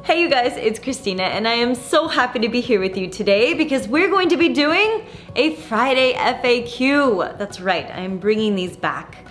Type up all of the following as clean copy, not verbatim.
Hey you guys, it's Kristina and I am so happy to be here with you today because we're going to be doing a Friday FAQ. That's right, I am bringing these back.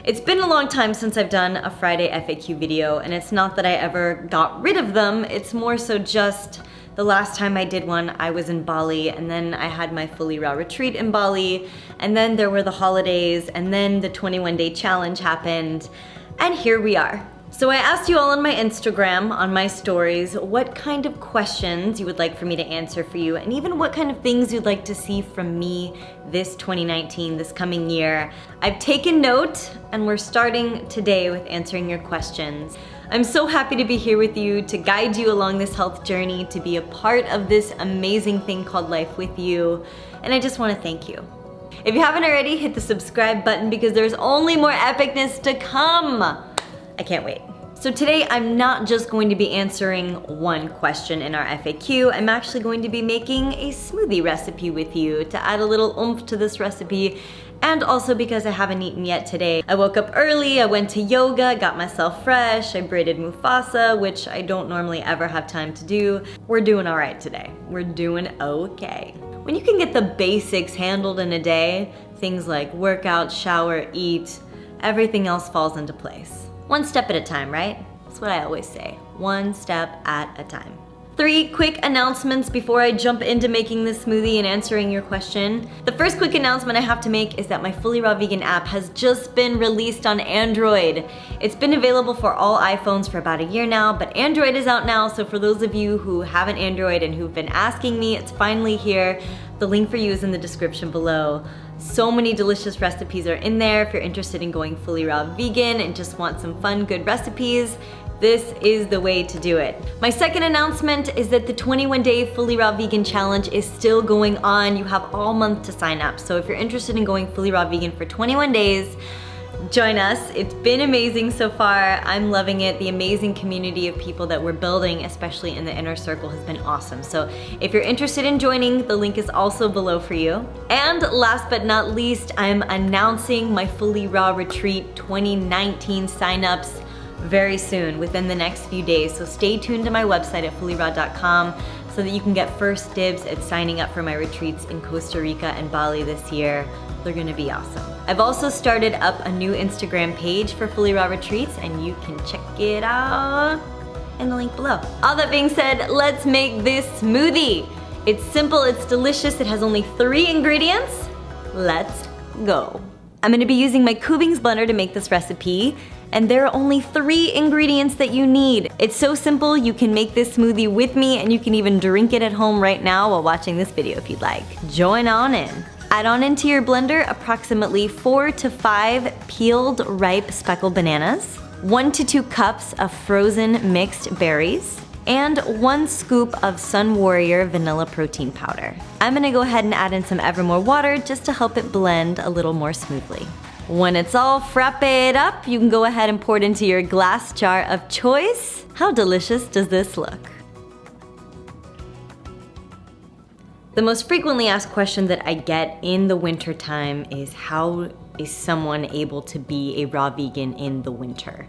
It's been a long time since I've done a Friday FAQ video, and it's not that I ever got rid of them, it's more so just the last time I did one, I was in Bali, and then I had my FullyRaw retreat in Bali, and then there were the holidays, and then the 21-day challenge happened, and here we are. So I asked you all on my Instagram, on my stories, what kind of questions you would like for me to answer for you, and even what kind of things you'd like to see from me this 2019, this coming year. I've taken note, and we're starting today with answering your questions. I'm so happy to be here with you, to guide you along this health journey, to be a part of this amazing thing called life with you, and I just want to thank you. If you haven't already, hit the subscribe button because there's only more epicness to come. I can't wait. So today I'm not just going to be answering one question in our FAQ, I'm actually going to be making a smoothie recipe with you to add a little oomph to this recipe, and also because I haven't eaten yet today. I woke up early, I went to yoga, got myself fresh, I braided Mufasa, which I don't normally ever have time to do. We're doing all right today. We're doing okay. When you can get the basics handled in a day, things like workout, shower, eat, everything else falls into place. One step at a time, right? That's what I always say. One step at a time. 3 quick announcements before I jump into making this smoothie and answering your question. The first quick announcement I have to make is that my FullyRaw Vegan app has just been released on Android. It's been available for all iPhones for about a year now, but Android is out now, so for those of you who have an Android and who've been asking me, it's finally here. The link for you is in the description below. So many delicious recipes are in there. If you're interested in going fully raw vegan and just want some fun, good recipes, this is the way to do it. My second announcement is that the 21-day FullyRaw Vegan Challenge is still going on. You have all month to sign up. So if you're interested in going fully raw vegan for 21 days, join us. It's been amazing so far. I'm loving it. The amazing community of people that we're building, especially in the inner circle, has been awesome. So if you're interested in joining, the link is also below for you. And last but not least, I'm announcing my FullyRaw Retreat 2019 signups very soon, within the next few days. So stay tuned to my website at FullyRaw.com so that you can get first dibs at signing up for my retreats in Costa Rica and Bali this year. They're gonna be awesome. I've also started up a new Instagram page for FullyRaw Retreats, and you can check it out in the link below. All that being said, let's make this smoothie. It's simple, it's delicious, it has only 3 ingredients. Let's go. I'm gonna be using my Kuvings blender to make this recipe, and there are only 3 ingredients that you need. It's so simple, you can make this smoothie with me, and you can even drink it at home right now while watching this video if you'd like. Join on in. Add on into your blender approximately 4 to 5 peeled ripe speckled bananas, 1 to 2 cups of frozen mixed berries, and 1 scoop of Sunwarrior vanilla protein powder. I'm gonna go ahead and add in some Evermore water just to help it blend a little more smoothly. When it's all frappéed up, you can go ahead and pour it into your glass jar of choice. How delicious does this look? The most frequently asked question that I get in the winter time is, how is someone able to be a raw vegan in the winter?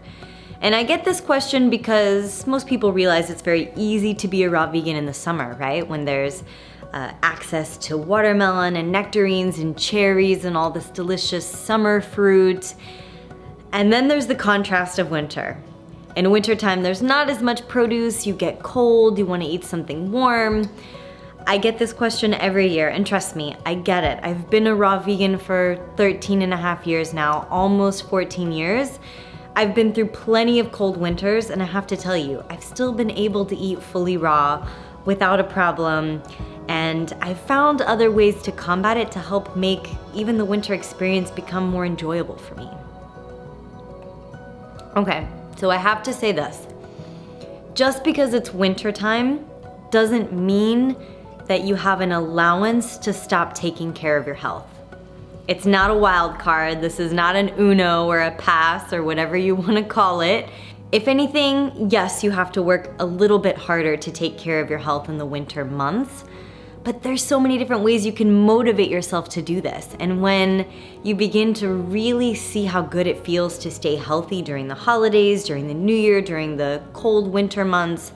And I get this question because most people realize it's very easy to be a raw vegan in the summer, right? When there's access to watermelon and nectarines and cherries and all this delicious summer fruit. And then there's the contrast of winter. In wintertime, there's not as much produce, you get cold, you wanna eat something warm. I get this question every year, and trust me, I get it. I've been a raw vegan for 13 and a half years now, almost 14 years. I've been through plenty of cold winters, and I have to tell you, I've still been able to eat fully raw without a problem, and I've found other ways to combat it to help make even the winter experience become more enjoyable for me. Okay, so I have to say this. Just because it's winter time doesn't mean that you have an allowance to stop taking care of your health. It's not a wild card. This is not an Uno or a pass or whatever you want to call it. If anything, yes, you have to work a little bit harder to take care of your health in the winter months, but there's so many different ways you can motivate yourself to do this. And when you begin to really see how good it feels to stay healthy during the holidays, during the new year, during the cold winter months,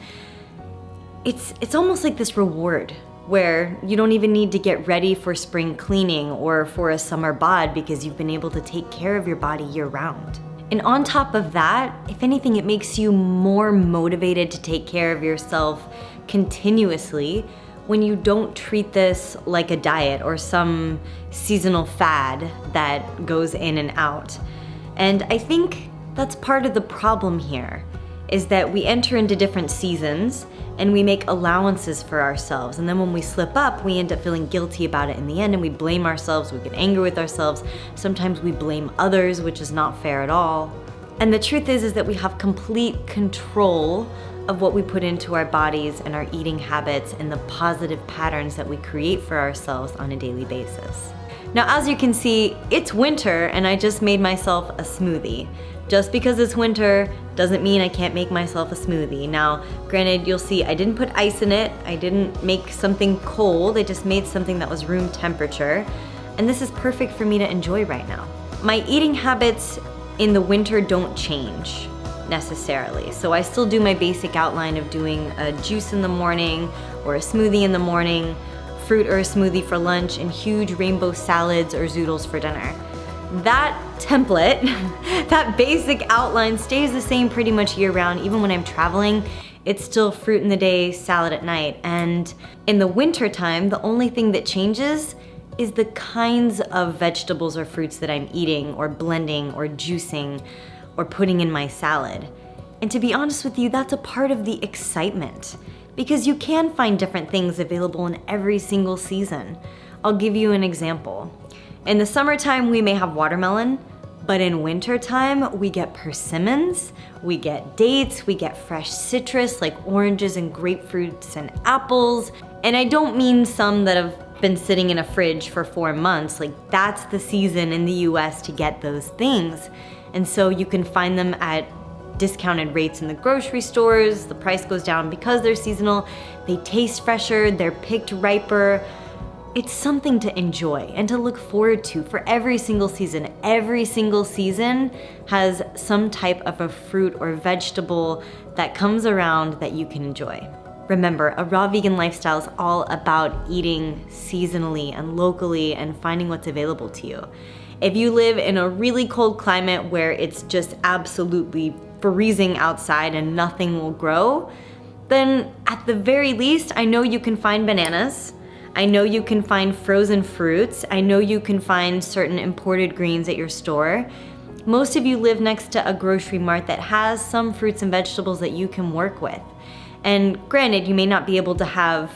it's almost like this reward where you don't even need to get ready for spring cleaning or for a summer bod because you've been able to take care of your body year round. And on top of that, if anything, it makes you more motivated to take care of yourself continuously when you don't treat this like a diet or some seasonal fad that goes in and out. And I think that's part of the problem here, is that we enter into different seasons and we make allowances for ourselves. And then when we slip up, we end up feeling guilty about it in the end, and we blame ourselves, we get angry with ourselves. Sometimes we blame others, which is not fair at all. And the truth is that we have complete control of what we put into our bodies and our eating habits and the positive patterns that we create for ourselves on a daily basis. Now, as you can see, it's winter and I just made myself a smoothie. Just because it's winter doesn't mean I can't make myself a smoothie. Now, granted, you'll see I didn't put ice in it. I didn't make something cold. I just made something that was room temperature. And this is perfect for me to enjoy right now. My eating habits in the winter don't change necessarily. So I still do my basic outline of doing a juice in the morning or a smoothie in the morning, fruit or a smoothie for lunch, and huge rainbow salads or zoodles for dinner. That template, that basic outline stays the same pretty much year round. Even when I'm traveling, it's still fruit in the day, salad at night. And in the winter time, the only thing that changes is the kinds of vegetables or fruits that I'm eating or blending or juicing or putting in my salad. And to be honest with you, that's a part of the excitement, because you can find different things available in every single season. I'll give you an example. In the summertime, we may have watermelon, but in wintertime, we get persimmons, we get dates, we get fresh citrus like oranges and grapefruits and apples. And I don't mean some that have been sitting in a fridge for 4 months. Like, that's the season in the US to get those things. And so you can find them at discounted rates in the grocery stores. The price goes down because they're seasonal. They taste fresher, they're picked riper. It's something to enjoy and to look forward to for every single season. Every single season has some type of a fruit or vegetable that comes around that you can enjoy. Remember, a raw vegan lifestyle is all about eating seasonally and locally and finding what's available to you. If you live in a really cold climate where it's just absolutely freezing outside and nothing will grow, then at the very least, I know you can find bananas. I know you can find frozen fruits. I know you can find certain imported greens at your store. Most of you live next to a grocery mart that has some fruits and vegetables that you can work with. And granted, you may not be able to have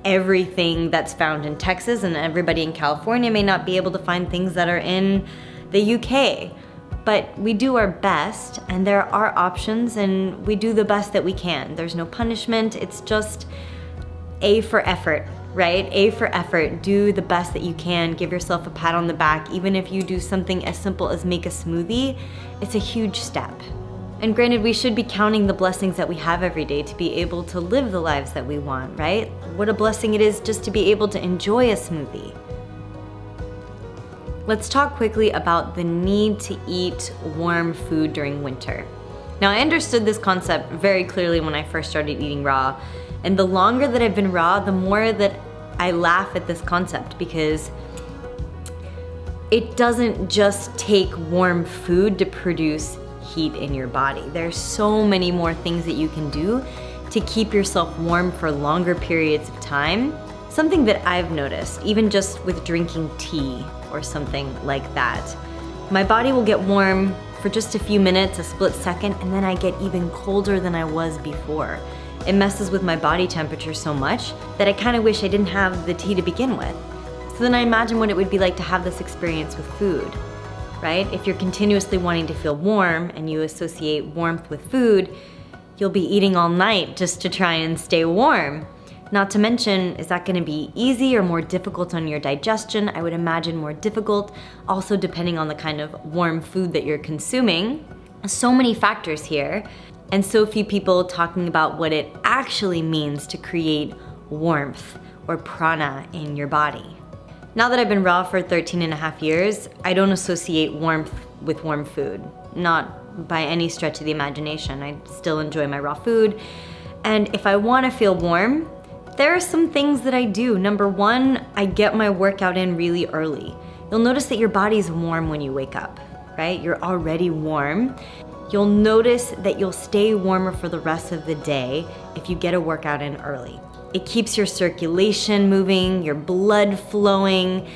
everything that's found in Texas, and everybody in California may not be able to find things that are in the UK. But we do our best, and there are options, and we do the best that we can. There's no punishment. It's just A for effort, right? A for effort. Do the best that you can. Give yourself a pat on the back. Even if you do something as simple as make a smoothie, it's a huge step. And granted, we should be counting the blessings that we have every day to be able to live the lives that we want, right? What a blessing it is just to be able to enjoy a smoothie. Let's talk quickly about the need to eat warm food during winter. Now, I understood this concept very clearly when I first started eating raw, and the longer that I've been raw, the more that I laugh at this concept, because it doesn't just take warm food to produce heat in your body. There's so many more things that you can do to keep yourself warm for longer periods of time. Something that I've noticed, even just with drinking tea or something like that, my body will get warm for just a few minutes, a split second, and then I get even colder than I was before. It messes with my body temperature so much that I kind of wish I didn't have the tea to begin with. So then I imagine what it would be like to have this experience with food, right? If you're continuously wanting to feel warm and you associate warmth with food, you'll be eating all night just to try and stay warm. Not to mention, is that gonna be easy or more difficult on your digestion? I would imagine more difficult, also depending on the kind of warm food that you're consuming. So many factors here, and so few people talking about what it actually means to create warmth or prana in your body. Now that I've been raw for 13.5 years, I don't associate warmth with warm food. Not by any stretch of the imagination. I still enjoy my raw food. And if I wanna feel warm, there are some things that I do. Number one, I get my workout in really early. You'll notice that your body's warm when you wake up, right? You're already warm. You'll notice that you'll stay warmer for the rest of the day if you get a workout in early. It keeps your circulation moving, your blood flowing.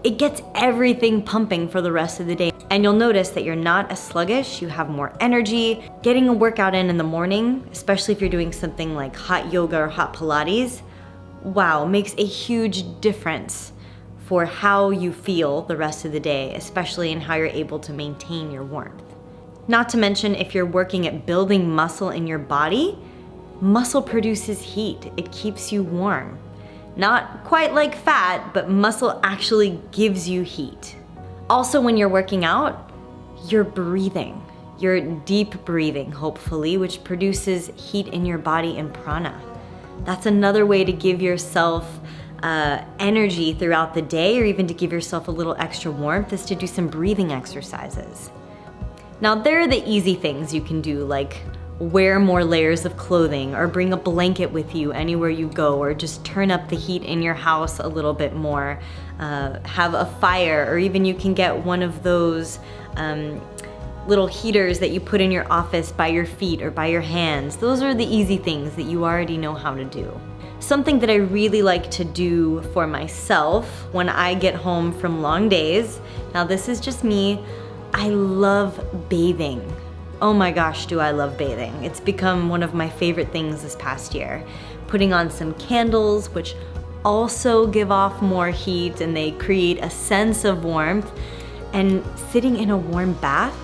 It gets everything pumping for the rest of the day. And you'll notice that you're not as sluggish, you have more energy. Getting a workout in the morning, especially if you're doing something like hot yoga or hot Pilates, wow, makes a huge difference for how you feel the rest of the day, especially in how you're able to maintain your warmth. Not to mention, if you're working at building muscle in your body, muscle produces heat. It keeps you warm. Not quite like fat, but muscle actually gives you heat. Also, when you're working out, you're breathing. You're deep breathing, hopefully, which produces heat in your body and prana. That's another way to give yourself energy throughout the day, or even to give yourself a little extra warmth, is to do some breathing exercises. Now, there are the easy things you can do, like wear more layers of clothing, or bring a blanket with you anywhere you go, or just turn up the heat in your house a little bit more, have a fire, or even you can get one of those little heaters that you put in your office by your feet or by your hands. Those are the easy things that you already know how to do. Something that I really like to do for myself when I get home from long days, now this is just me, I love bathing. Oh my gosh, do I love bathing. It's become one of my favorite things this past year. Putting on some candles, which also give off more heat, and they create a sense of warmth. And sitting in a warm bath,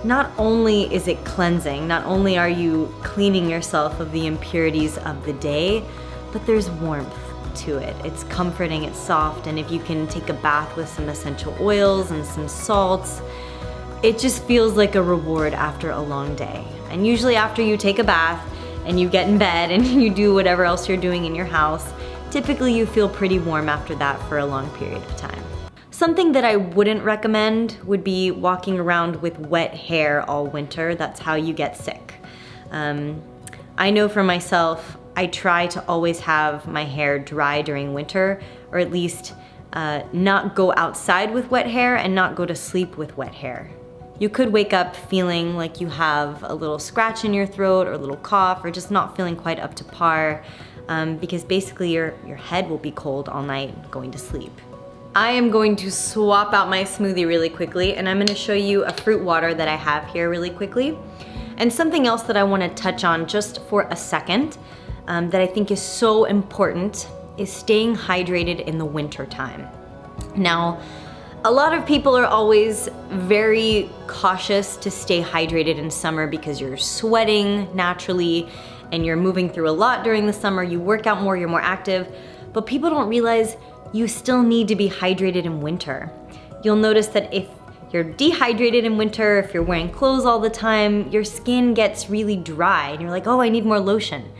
not only is it cleansing, not only are you cleaning yourself of the impurities of the day, but there's warmth to it. It's comforting, it's soft, and if you can take a bath with some essential oils and some salts, it just feels like a reward after a long day. And usually after you take a bath and you get in bed and you do whatever else you're doing in your house, typically you feel pretty warm after that for a long period of time. Something that I wouldn't recommend would be walking around with wet hair all winter. That's how you get sick. I know for myself, I try to always have my hair dry during winter, or at least not go outside with wet hair and not go to sleep with wet hair. You could wake up feeling like you have a little scratch in your throat or a little cough, or just not feeling quite up to par, because basically your head will be cold all night going to sleep. I am going to swap out my smoothie really quickly, and I'm gonna show you a fruit water that I have here really quickly. And something else that I wanna touch on just for a second that I think is so important is staying hydrated in the winter time. Now, a lot of people are always very cautious to stay hydrated in summer because you're sweating naturally and you're moving through a lot during the summer. You work out more, you're more active, but people don't realize you still need to be hydrated in winter. You'll notice that if you're dehydrated in winter, if you're wearing clothes all the time, your skin gets really dry and you're like, oh, I need more lotion.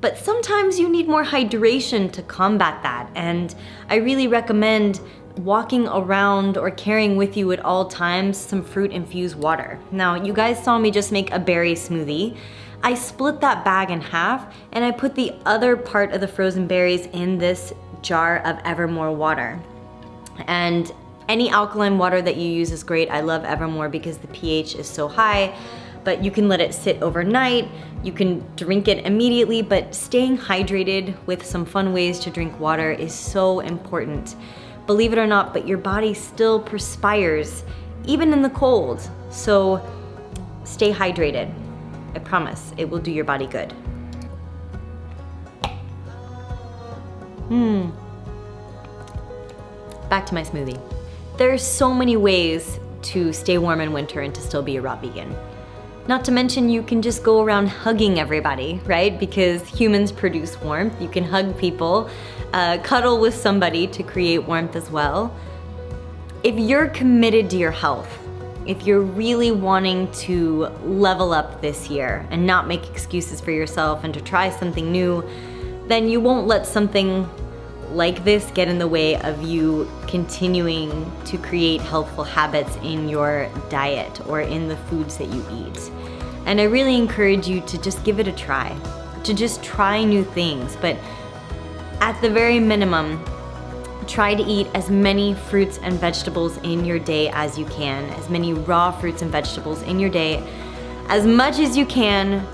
But sometimes you need more hydration to combat that, and I really recommend walking around or carrying with you at all times some fruit-infused water. Now, you guys saw me just make a berry smoothie. I split that bag in half and I put the other part of the frozen berries in this jar of Evermore water. And any alkaline water that you use is great. I love Evermore because the pH is so high, but you can let it sit overnight. You can drink it immediately, but staying hydrated with some fun ways to drink water is so important. Believe it or not, but your body still perspires, even in the cold. So stay hydrated. I promise, it will do your body good. Back to my smoothie. There's so many ways to stay warm in winter and to still be a raw vegan. Not to mention, you can just go around hugging everybody, right? Because humans produce warmth. You can hug people, cuddle with somebody to create warmth as well. If you're committed to your health, if you're really wanting to level up this year and not make excuses for yourself and to try something new, then you won't let something like this get in the way of you continuing to create healthful habits in your diet or in the foods that you eat. And I really encourage you to just give it a try. to just try new things. But at the very minimum, try to eat as many fruits and vegetables in your day as you can, as many raw fruits and vegetables in your day, as much as you can.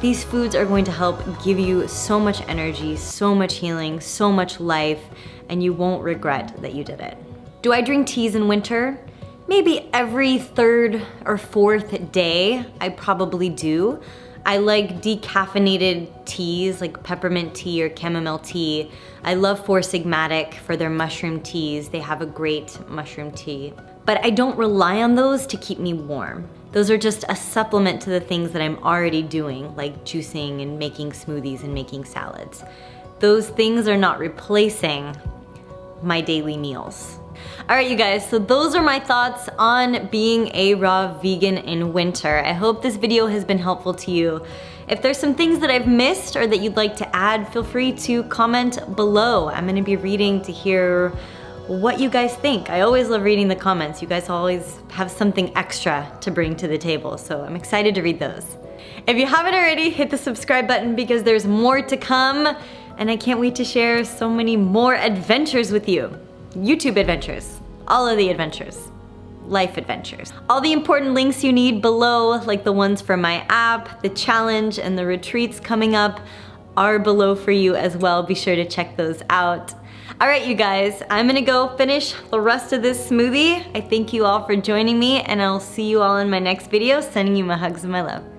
These foods are going to help give you so much energy, so much healing, so much life, and you won't regret that you did it. Do I drink teas in winter? Maybe every third or fourth day, I probably do. I like decaffeinated teas like peppermint tea or chamomile tea. I love Four Sigmatic for their mushroom teas. They have a great mushroom tea. But I don't rely on those to keep me warm. Those are just a supplement to the things that I'm already doing, like juicing and making smoothies and making salads. Those things are not replacing my daily meals. All right, you guys, so those are my thoughts on being a raw vegan in winter. I hope this video has been helpful to you. If there's some things that I've missed or that you'd like to add, feel free to comment below. I'm gonna be reading to hear what you guys think. I always love reading the comments. You guys always have something extra to bring to the table, so I'm excited to read those. If you haven't already, hit the subscribe button because there's more to come, and I can't wait to share so many more adventures with you. YouTube adventures, all of the adventures, life adventures. All the important links you need below, like the ones for my app, the challenge, and the retreats coming up are below for you as well. Be sure to check those out. All right, you guys, I'm gonna go finish the rest of this smoothie. I thank you all for joining me, and I'll see you all in my next video. Sending you my hugs and my love.